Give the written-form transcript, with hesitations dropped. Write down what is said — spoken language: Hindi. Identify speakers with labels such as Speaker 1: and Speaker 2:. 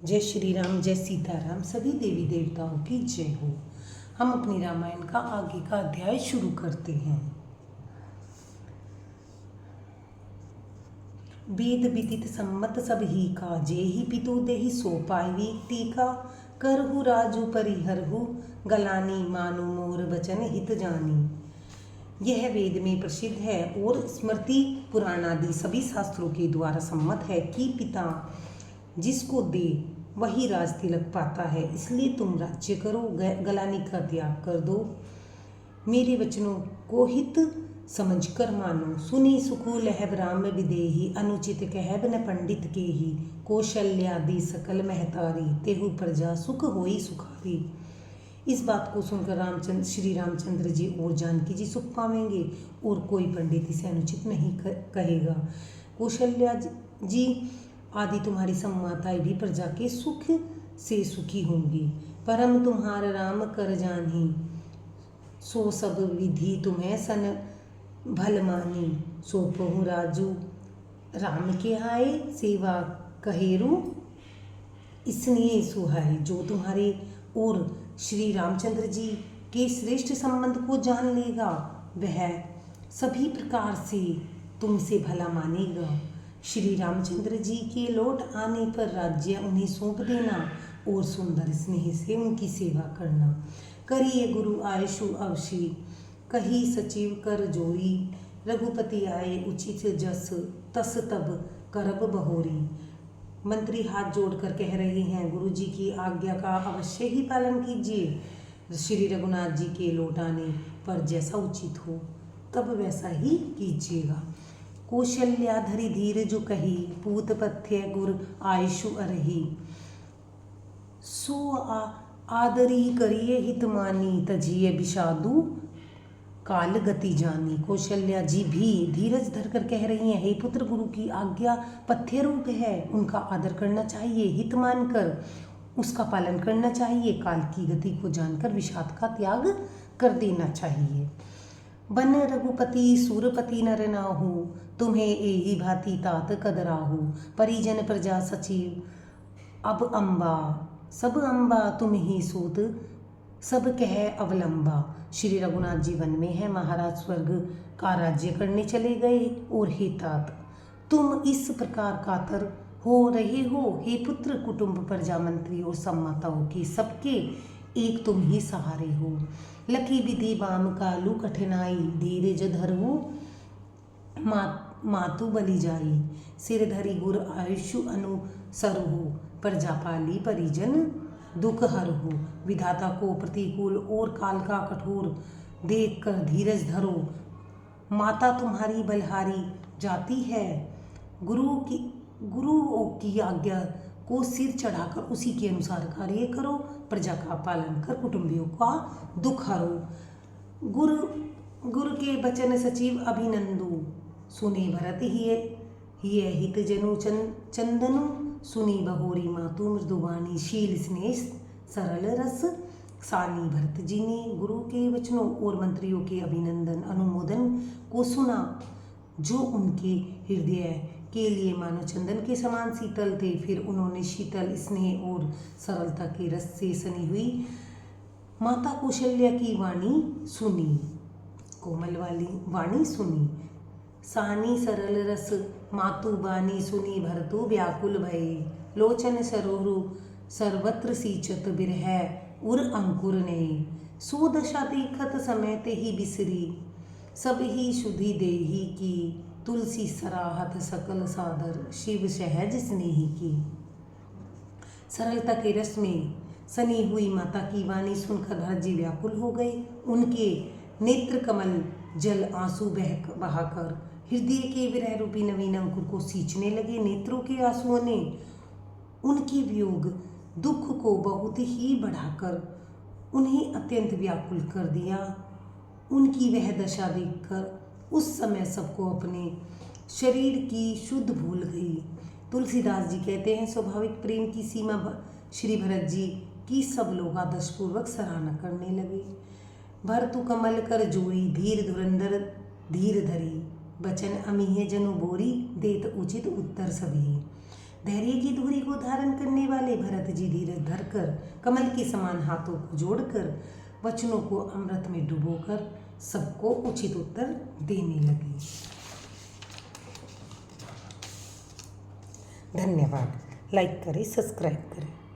Speaker 1: जय श्री राम, जय सीताराम, सभी देवी देवताओं की जय हो। हम अपनी रामायण का आगे का अध्याय शुरू करते हैं। वेद विदित सम्मत सब ही का, जेहि पितु देहि सो पाई टीका। करहु राजू परिहरहु, गलानी मानु मोर बचन हित जानी। यह वेद में प्रसिद्ध है और स्मृति पुराण आदि सभी शास्त्रों के द्वारा सम्मत है कि पिता जिसको दे वही राज तिलक पाता है, इसलिए तुम राज्य करो, गलानी का त्याग कर दो। मेरे वचनों को हित समझकर मानो। सुनी सुकु लहब राम विदेही, अनुचित कहब न पंडित के ही। कौशल्यादि सकल महतारी, तेहु प्रजा सुख होई सुखारी। इस बात को सुनकर श्री रामचंद्र जी और जानकी जी सुख पावेंगे और कोई पंडित इसे अनुचित नहीं कहेगा। कौशल्या जी आदि तुम्हारी सम्माताएं भी प्रजा के सुख से सुखी होंगी। परम तुम्हार राम कर जानी, सो सब विधि तुम्हें सन भल मानी। सोपहु राजू राम के आए, सेवा कहेरु इसने सुहाए। जो तुम्हारे और श्री रामचंद्र जी के श्रेष्ठ संबंध को जान लेगा, वह सभी प्रकार से तुमसे भला मानेगा। श्री रामचंद्र जी के लौट आने पर राज्य उन्हें सौंप देना और सुंदर स्नेह से उनकी सेवा करना। करिए गुरु आयशु अवशी, कही सचिव कर जोरी। रघुपति आए उचित जस, तस तब करब बहोरी। मंत्री हाथ जोड़कर कह रहे हैं, गुरु जी की आज्ञा का अवश्य ही पालन कीजिए। श्री रघुनाथ जी के लौट आने पर जैसा उचित हो तब वैसा ही कीजिएगा। कौशल्या धरि धीर जो कही, पूत पथ्य गुर आयशु अरही। सो आदरी करिए हित मानी, तजिए विषादु काल गति जानी। कौशल्या जी भी धीरज धरकर कह रही हैं, हे पुत्र, गुरु की आज्ञा पथ्य रूप है, उनका आदर करना चाहिए। हित मानकर उसका पालन करना चाहिए। काल की गति को जानकर विषाद का त्याग कर देना चाहिए। बन रघुपति सुरपति नर नाहु, तुम्हें एहि भांति तात कदराहु। परिजन प्रजा सचिव अब अम्बा, सब अम्बा तुम ही सूत, सब कह अवलंबा। श्री रघुनाथ जी वन में है, महाराज स्वर्ग का राज्य करने चले गए और हे तात, तुम इस प्रकार कातर हो रहे हो। हे पुत्र, कुटुंब प्रजा मंत्री और सम्माताओं के सबके एक तुम ही सहारे हो। लकी विधि बाम कालू कठिनाई, धीरज धरहु मातु बलि जाई। सिर धरि गुर आयुषु अनुसरहु, प्रजापाली परिजन दुख हरहु। विधाता को प्रतिकूल और काल का कठोर देख कर धीरज धरो। माता तुम्हारी बलहारी जाती है। गुरु की आज्ञा को सिर चढ़ाकर उसी के अनुसार कार्य करो। प्रजा का पालन कर कुटुंबियों का दुख हरो। गुरु के बचन सचिव अभिनंदु, सुने भरत ही हित जनु चंदनु। सुनी बहोरी मातु मृदुवाणी, शील स्नेह सरल रस सानी। भरत जी ने गुरु के वचनों और मंत्रियों के अभिनंदन अनुमोदन को सुना, जो उनके हृदय के लिए मानो चंदन के समान शीतल थे। फिर उन्होंने शीतल स्नेह और सरलता के रस से सनी हुई माता कौशल्या की वाणी सुनी, कोमल वाली वाणी सुनी। सानी सरल रस मातु बानी, सुनी भरतु व्याकुल भये। लोचन सरोरु सर्वत्र सींचत, बिरह उर अंकुर ने। सो दशा देखत समय ते ही बिसरी, सब ही शुद्धि देही की। तुलसी सराहत सकल सादर, शिव सहज स्नेही की। सरलता के रस में सनी हुई माता की वाणी सुनकर भरत जी व्याकुल हो गए। उनके नेत्र कमल जल आंसू बहाकर हृदय के विरह रूपी नवीन अंकुर को सींचने लगे। नेत्रों के आंसुओं ने उनके वियोग दुख को बहुत ही बढ़ाकर उन्हें अत्यंत व्याकुल कर दिया। उनकी वह दशा देखकर उस समय सबको अपने शरीर की शुद्ध भूल गई। तुलसीदास जी कहते हैं, स्वाभाविक प्रेम की सीमा श्री भरत जी की सब लोग आदर्शपूर्वक सराहना करने लगे। भरतु कमल कर जोरी, धीर धुरंधर धीर धरी। बचन अमीह जनु बोरी, देत उचित उत्तर सभी। धैर्य की धुरी को धारण करने वाले भरत जी धीरज धरकर कमल के समान हाथों को जोड़कर वचनों को अमृत में डुबोकर सबको उचित उत्तर देने लगे। धन्यवाद। लाइक करें, सब्सक्राइब करें।